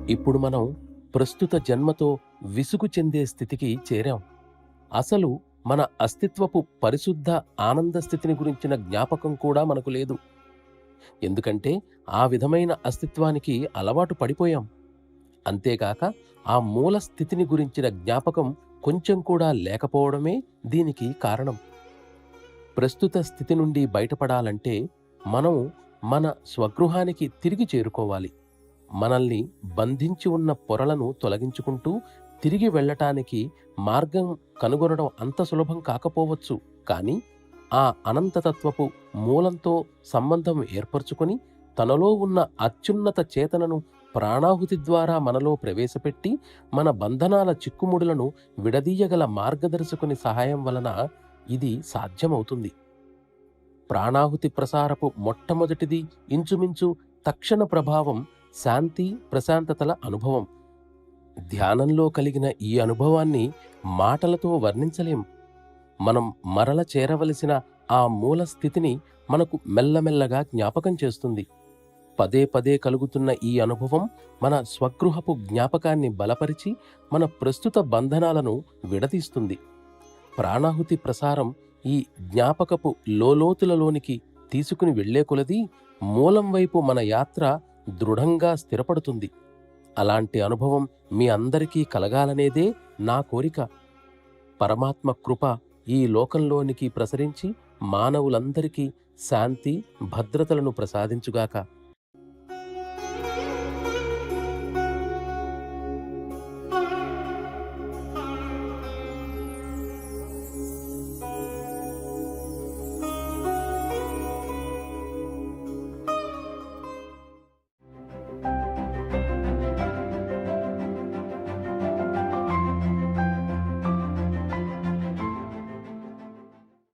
ఇప్పుడు మనం ప్రస్తుత జన్మతో విసుగు చెందే స్థితికి చేరాం. అసలు మన అస్తిత్వపు పరిశుద్ధ ఆనంద స్థితిని గురించిన జ్ఞాపకం కూడా మనకు లేదు. ఎందుకంటే ఆ విధమైన అస్తిత్వానికి అలవాటు పడిపోయాం. అంతేగాక ఆ మూల స్థితిని గురించిన జ్ఞాపకం కొంచెం కూడా లేకపోవడమే దీనికి కారణం. ప్రస్తుత స్థితి నుండి బయటపడాలంటే మనం మన స్వగృహానికి తిరిగి చేరుకోవాలి. మనల్ని బంధించి ఉన్న పొరలను తొలగించుకుంటూ తిరిగి వెళ్ళటానికి మార్గం కనుగొనడం అంత సులభం కాకపోవచ్చు. కానీ ఆ అనంతతత్వపు మూలంతో సంబంధం ఏర్పరచుకొని తనలో ఉన్న అత్యున్నత చేతనను ప్రాణాహుతి ద్వారా మనలో ప్రవేశపెట్టి మన బంధనాల చిక్కుముడులను విడదీయగల మార్గదర్శకుని సహాయం వలన ఇది సాధ్యమవుతుంది. ప్రాణాహుతి ప్రసారపు మొట్టమొదటిది ఇంచుమించు తక్షణ ప్రభావం శాంతి ప్రశాంతతల అనుభవం. ధ్యానంలో కలిగిన ఈ అనుభవాన్ని మాటలతో వర్ణించలేం. మనం మరల చేరవలసిన ఆ మూల స్థితిని మనకు మెల్లమెల్లగా జ్ఞాపకం చేస్తుంది. పదే పదే కలుగుతున్న ఈ అనుభవం మన స్వగృహపు జ్ఞాపకాన్ని బలపరిచి మన ప్రస్తుత బంధనాలను విడదీస్తుంది. ప్రాణాహుతి ప్రసారం ఈ జ్ఞాపకపు లోలోతులలోనికి తీసుకుని వెళ్లే కొలది మూలం వైపు మన యాత్ర దృఢంగా స్థిరపడుతుంది. అలాంటి అనుభవం మీ అందరికీ కలగాలనేదే నా కోరిక. పరమాత్మ కృప ఈ లోకంలోనికి ప్రసరించి మానవులందరికీ శాంతి భద్రతలను ప్రసాదించుగాక.